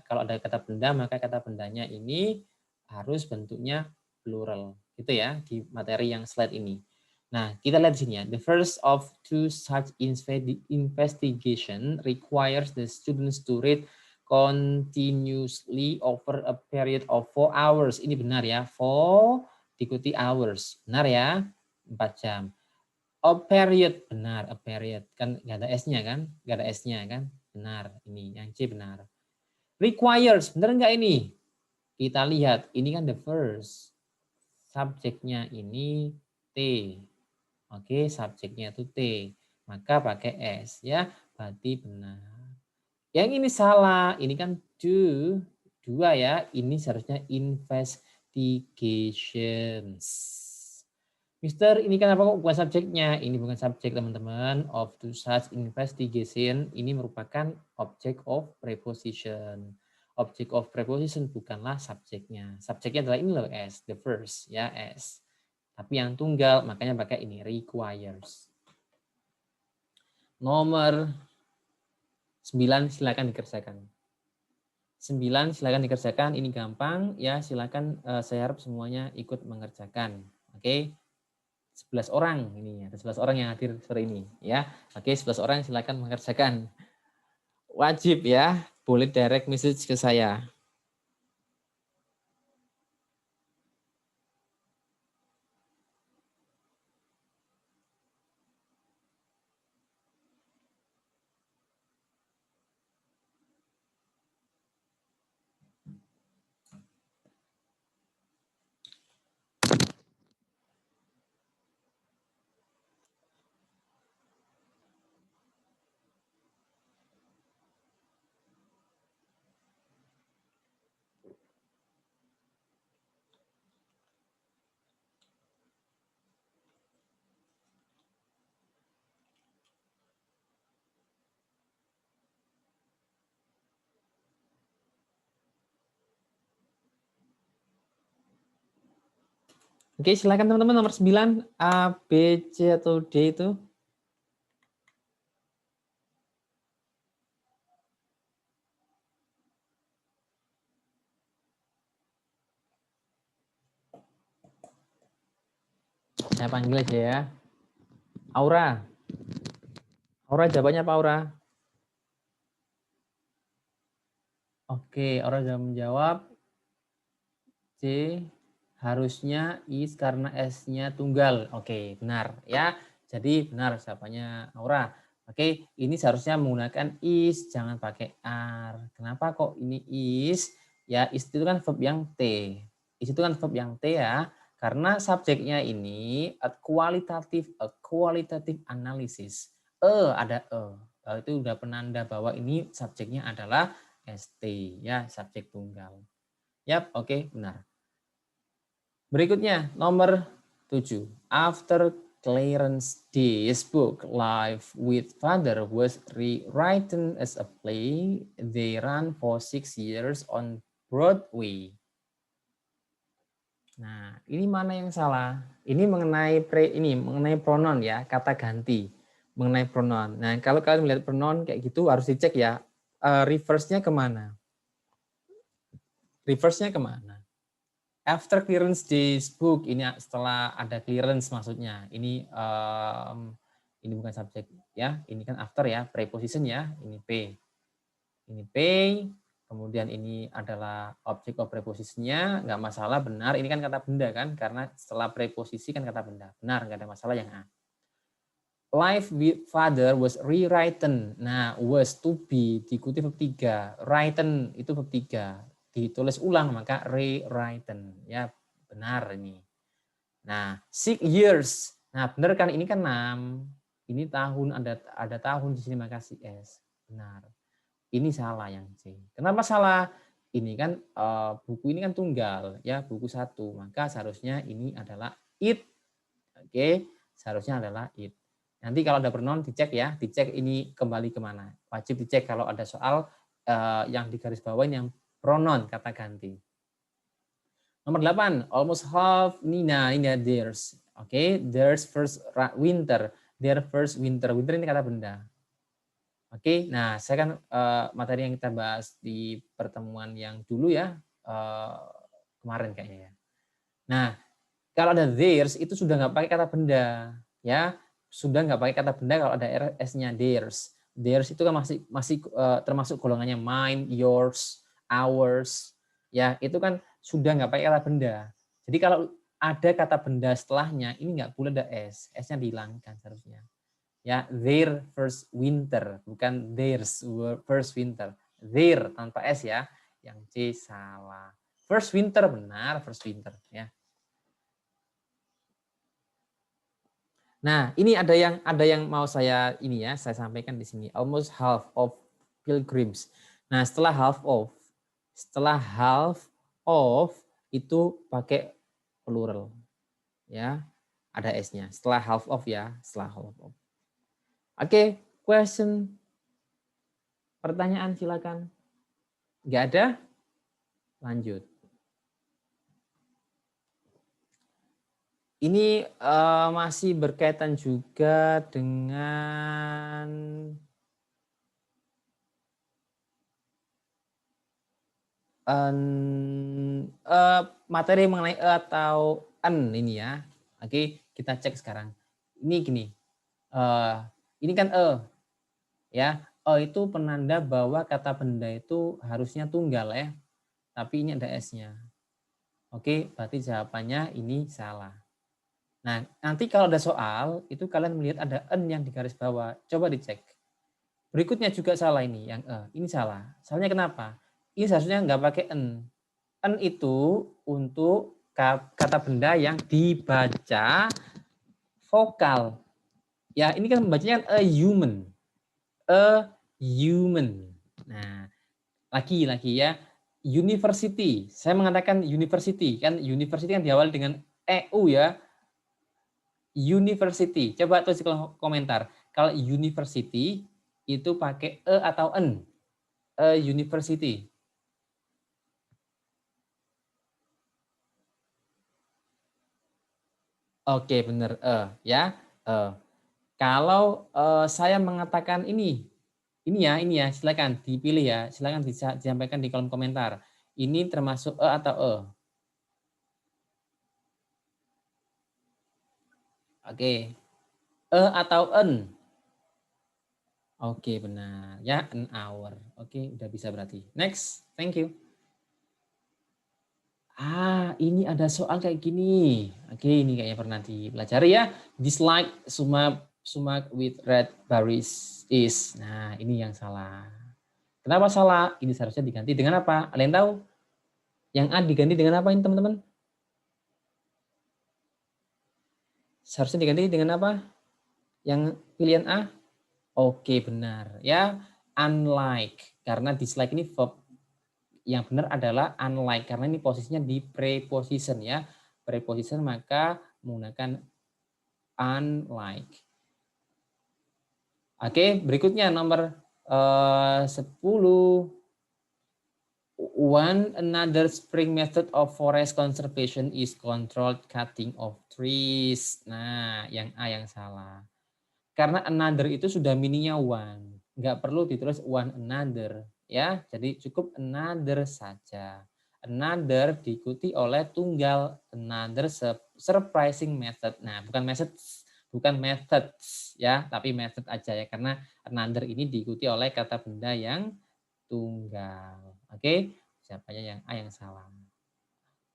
kalau ada kata benda, maka kata bendanya ini harus bentuknya plural. Gitu ya, di materi yang slide ini. Nah, kita lihat di sini ya. The first of two such investigation requires the students to read continuously over a period of 4 hours. Ini benar ya, 4 diikuti hours. Benar ya? 4 jam. A period, benar. A period. Kan nggak ada S-nya kan? Nggak ada S-nya kan? Benar. Ini yang C benar. Requires, benar nggak ini? Kita lihat, ini kan the first. Subjeknya ini T. Oke, subjeknya itu T. Maka pakai S ya. Berarti benar. Yang ini salah. Ini kan do. 2 ya. Ini seharusnya investigations. Mister, ini kenapa kok bukan subjeknya? Ini bukan subjek, teman-teman. Of to such investigation, ini merupakan object of preposition. Object of preposition bukanlah subjeknya. Subjeknya adalah ini loh, S, the first, ya, S. Tapi yang tunggal, makanya pakai ini, requires. Nomor 9, silakan dikerjakan. 9, silakan dikerjakan. Ini gampang, ya, silakan. Saya harap semuanya ikut mengerjakan. Oke. 11 orang ini, ada 11 orang yang hadir sore ini ya. Oke, 11 orang silakan mengerjakan. Wajib ya, boleh direct message ke saya. Oke, silakan teman-teman nomor 9, A, B, C atau D itu. Saya panggil aja ya. Aura. Aura jawabannya apa, Aura? Oke, Aura sudah menjawab. C, harusnya is karena S-nya tunggal. Oke, benar ya. Jadi benar jawabannya Aura. Oke, ini seharusnya menggunakan is, jangan pakai are. Kenapa kok ini is? Ya, is itu kan verb yang T. Is itu kan verb yang T ya. Karena subjeknya ini a qualitative analysis. Ada itu udah penanda bahwa ini subjeknya adalah ST ya, subjek tunggal. Yap, oke, benar. Berikutnya, nomor 7. After Clarence D's book, Life with Father, was rewritten as a play, they ran for 6 years on Broadway. Nah, ini mana yang salah? Ini mengenai pronoun ya, kata ganti. Mengenai pronoun. Nah, kalau kalian melihat pronoun kayak gitu harus dicek ya, reverse-nya kemana? Reverse-nya kemana? After clearance this book, ini setelah ada clearance maksudnya. Ini bukan subjek ya, ini kan after ya, preposition ya, ini P. Ini P, kemudian ini adalah object of prepositionnya, nggak masalah, benar. Ini kan kata benda kan, karena setelah preposisi kan kata benda. Benar, nggak ada masalah yang A. Life with father was rewritten. Nah, was to be diikuti verb 3. Written itu verb 3. Ditulis ulang maka rewritten. Ya, benar ini. Nah, 6 years. Nah, benar kan ini kan 6. Ini tahun ada tahun di sini maka si S. Benar. Ini salah yang C. Kenapa salah? Ini kan buku ini kan tunggal ya, buku 1. Maka seharusnya ini adalah it. Oke, seharusnya adalah it. Nanti kalau ada pronoun dicek ya, dicek ini kembali kemana. Wajib dicek kalau ada soal yang di garis bawah yang pronoun kata ganti. Nomor 8, almost half Nina theirs. Oke, theirs first winter. Their first winter. Winter ini kata benda. Oke, nah saya kan materi yang kita bahas di pertemuan yang dulu ya, kemarin kayaknya ya. Nah, kalau ada theirs itu sudah nggak pakai kata benda, ya sudah nggak pakai kata benda kalau ada s-nya theirs. Theirs itu kan masih termasuk golongannya mine, yours, ours, ya itu kan sudah nggak pakai kata benda. Jadi kalau ada kata benda setelahnya ini nggak boleh ada s-nya dihilangkan seharusnya. Ya, their first winter, bukan theirs first winter. Their tanpa s ya. Yang C salah. First winter benar, first winter ya. Nah, ini ada yang mau saya saya sampaikan di sini. Almost half of pilgrims. Nah, setelah half of itu pakai plural. Ya. Ada s-nya. Setelah half of ya, setelah half of. Oke, question. Pertanyaan silakan. Nggak ada? Lanjut. Ini masih berkaitan juga dengan materi mengenai atau en ini ya. Oke, kita cek sekarang. Ini gini. Ini kan ya. Itu penanda bahwa kata benda itu harusnya tunggal ya. Tapi ini ada s-nya. Oke, berarti jawabannya ini salah. Nah, nanti kalau ada soal, itu kalian melihat ada en yang di garis bawah. Coba dicek. Berikutnya juga salah ini, yang ini salah. Salahnya kenapa? Ini seharusnya nggak pakai en. En itu untuk kata benda yang dibaca vokal. Ya, ini kan membacanya a human. A human. Nah, lagi ya. University. Saya mengatakan university. Kan university kan diawali dengan EU ya. University. Coba tulis di kolom komentar. Kalau university itu pakai e atau en. A university. Oke, benar ya. Kalau saya mengatakan ini ya, silakan dipilih ya. Silakan disampaikan di kolom komentar. Ini termasuk e atau e. Oke. E atau en? Oke, benar. Ya, an hour. Oke, udah bisa berarti. Next. Thank you. Ini ada soal kayak gini. Oke, ini kayaknya pernah dipelajari ya. Dislike sumak with red berries is. Nah, ini yang salah. Kenapa salah? Ini seharusnya diganti dengan apa? Ada yang tahu? Yang A diganti dengan apa ini teman-teman? Seharusnya diganti dengan apa? Yang pilihan A? Oke, benar. Ya, unlike. Karena dislike ini verb. Yang benar adalah unlike. Karena ini posisinya di preposition ya. Preposition maka menggunakan unlike. Oke, berikutnya nomor 10. One another spring method of forest conservation is controlled cutting of trees. Nah, yang A yang salah. Karena another itu sudah mininya one. Nggak perlu ditulis one another. Ya, jadi cukup another saja. Another diikuti oleh tunggal. Another surprising method. Nah, bukan methods ya, tapi method aja ya. Karena another ini diikuti oleh kata benda yang tunggal. Oke, siapanya yang A yang salah.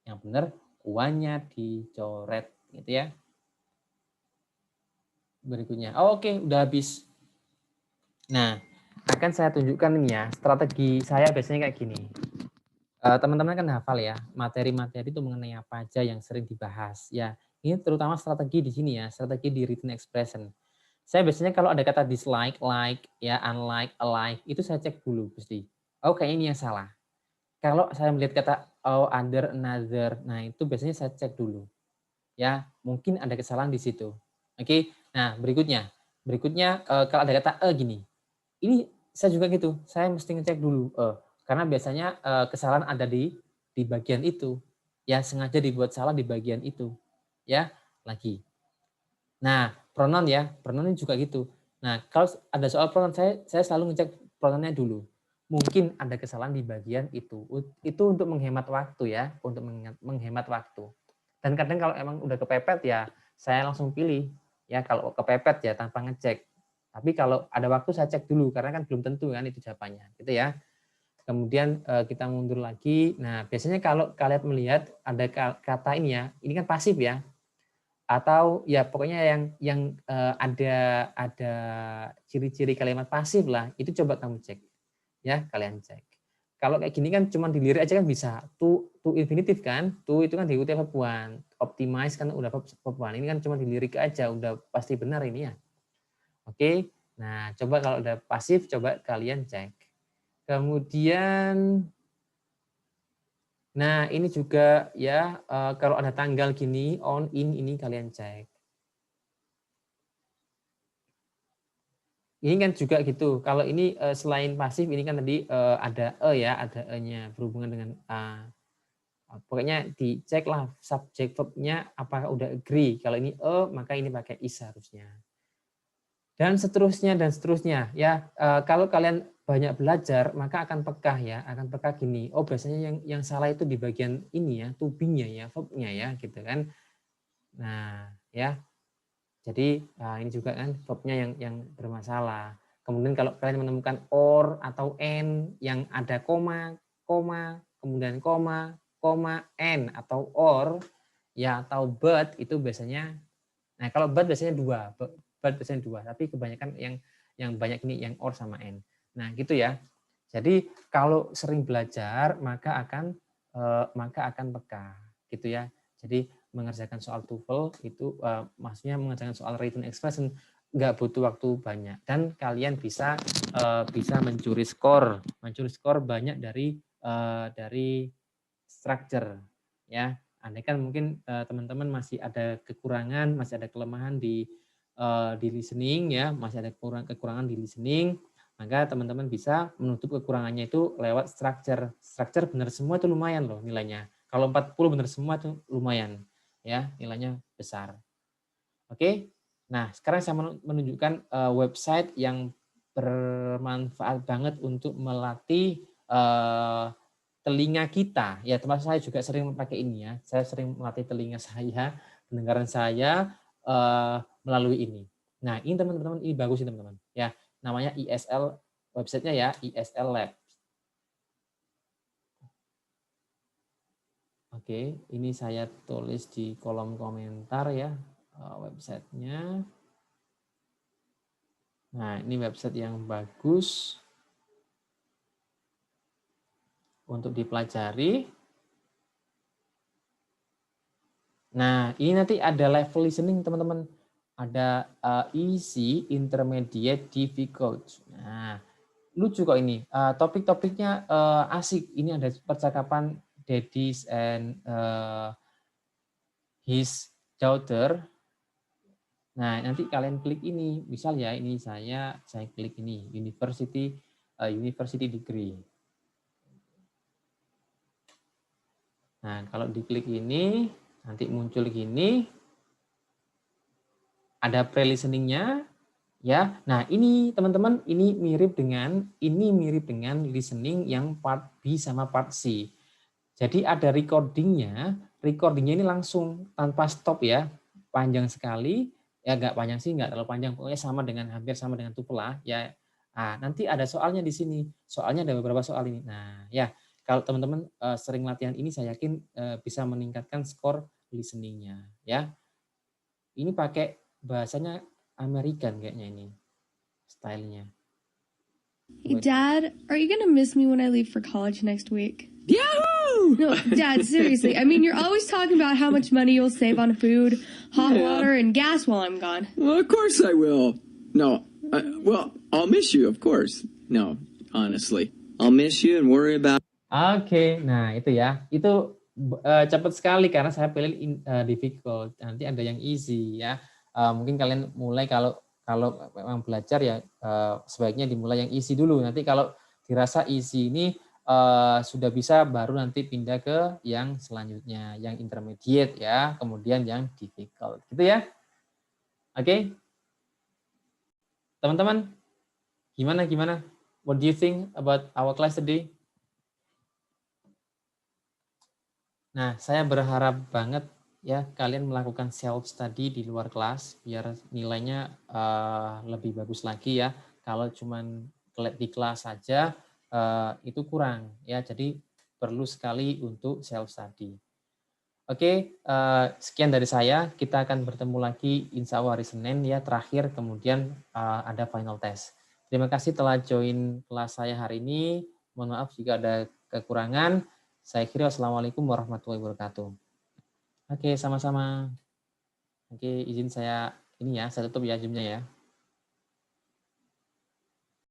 Yang benar uannya dicoret gitu ya. Berikutnya. Oke, udah habis. Nah, akan saya tunjukkan ini ya, strategi saya biasanya kayak gini. Teman-teman kan hafal ya, materi-materi itu mengenai apa aja yang sering dibahas. Ya, ini terutama strategi di sini ya, strategi di written expression. Saya biasanya kalau ada kata dislike, like, ya, unlike, alike, itu saya cek dulu pasti. Oh, kayaknya ini yang salah. Kalau saya melihat kata under, another, nah itu biasanya saya cek dulu. Ya, mungkin ada kesalahan di situ. Oke, nah berikutnya kalau ada kata gini, ini saya juga gitu, saya mesti ngecek dulu karena biasanya kesalahan ada di bagian itu. ya sengaja dibuat salah di bagian itu. Ya, lagi. Nah, pronoun ya, pronoun ini juga gitu. Nah, kalau ada soal pronoun, saya selalu ngecek pronounnya dulu. Mungkin ada kesalahan di bagian itu. Itu untuk menghemat waktu ya, untuk menghemat waktu. Dan kadang kalau emang udah kepepet ya, saya langsung pilih. Ya, kalau kepepet ya tanpa ngecek. Tapi kalau ada waktu saya cek dulu, karena kan belum tentu kan itu jawabannya. Gitu ya. Kemudian kita mundur lagi. Nah, biasanya kalau kalian melihat ada kata ini ya, ini kan pasif ya, atau ya pokoknya yang ada ciri-ciri kalimat pasif lah, itu coba kamu cek ya, kalian cek. Kalau kayak gini kan cuma dilirik aja kan bisa, to infinitive kan, to itu kan diikuti verb one, optimize kan udah verb one, ini kan cuma dilirik aja udah pasti benar ini ya. Oke, nah coba kalau udah pasif coba kalian cek. Kemudian nah ini juga ya kalau ada tanggal gini on in ini kalian cek. Ini kan juga gitu. Kalau ini selain pasif ini kan tadi ada ya, ada e-nya berhubungan dengan pokoknya diceklah subjek verb-nya apakah udah agree. Kalau ini maka ini pakai is harusnya. Dan seterusnya ya. Kalau kalian banyak belajar maka akan peka ya, akan peka gini. Oh, biasanya yang salah itu di bagian ini ya, to be-nya ya, verb-nya ya gitu kan. Nah, ya. Jadi ini juga kan verb-nya yang bermasalah. Kemudian kalau kalian menemukan or atau n yang ada koma, kemudian koma, n atau or ya atau but itu biasanya, nah kalau but biasanya dua, tapi kebanyakan yang banyak ini yang or sama n. Nah gitu ya. Jadi kalau sering belajar maka akan peka gitu ya. Jadi mengerjakan soal TOEFL itu maksudnya mengerjakan soal written expression nggak butuh waktu banyak dan kalian bisa mencuri skor banyak dari structure ya. Andai kan mungkin teman-teman masih ada kekurangan, masih ada kelemahan di listening ya, masih ada kekurangan di listening, maka teman-teman bisa menutup kekurangannya itu lewat structure. Structure benar semua itu lumayan loh nilainya. Kalau 40 benar semua itu lumayan ya, nilainya besar. Oke. Nah, sekarang saya menunjukkan website yang bermanfaat banget untuk melatih telinga kita. Ya, termasuk saya juga sering pakai ini ya. Saya sering melatih telinga saya, pendengaran saya melalui ini. Nah, ini teman-teman, ini bagus sih teman-teman. Ya, namanya ISL, websitenya ya, ISL Lab. Oke, ini saya tulis di kolom komentar ya, websitenya. Nah, ini website yang bagus untuk dipelajari. Nah, ini nanti ada level listening, teman-teman. Ada easy, intermediate, difficult. Nah, lucu kok ini. Topik-topiknya asik. Ini ada percakapan daddies and his daughter. Nah, nanti kalian klik ini. Misal ya, ini saya klik ini, university degree. Nah, kalau diklik ini, nanti muncul gini. Ada pre-listeningnya, ya. Nah, ini teman-teman, ini mirip dengan listening yang part B sama part C. Jadi ada recordingnya ini langsung tanpa stop ya, panjang sekali, ya nggak panjang sih, nggak terlalu panjang, pokoknya hampir sama dengan TOEFL lah, ya. Nah, nanti ada soalnya di sini, soalnya ada beberapa soal ini. Nah, ya kalau teman-teman sering latihan ini, saya yakin bisa meningkatkan skor listeningnya, ya. Ini pakai bahasanya American kayaknya ini, stylenya. Hey, Dad, are you gonna miss me when I leave for college next week? Yahoo! No, Dad, seriously. I mean, you're always talking about how much money you'll save on food, hot water, and gas while I'm gone. Well, of course I will. No, well, I'll miss you, of course. No, honestly. I'll miss you and worry about... Oke, nah itu ya. Itu cepat sekali karena saya pilih difficult. Nanti ada yang easy ya. Mungkin kalian mulai kalau memang belajar ya sebaiknya dimulai yang easy dulu. Nanti kalau dirasa easy ini sudah bisa baru nanti pindah ke yang selanjutnya, yang intermediate ya, kemudian yang difficult, gitu ya. Oke, teman-teman, gimana? What do you think about our class today? Nah, saya berharap banget ya kalian melakukan self study di luar kelas biar nilainya lebih bagus lagi ya. Kalau cuman di kelas saja itu kurang ya. Jadi perlu sekali untuk self study. Oke, sekian dari saya. Kita akan bertemu lagi insya Allah hari Senin ya terakhir. Kemudian ada final test. Terima kasih telah join kelas saya hari ini. Mohon maaf jika ada kekurangan. Saya kira wassalamualaikum warahmatullahi wabarakatuh. Oke, sama-sama. Oke, izin saya ini ya, saya tutup ya Zoom-nya ya.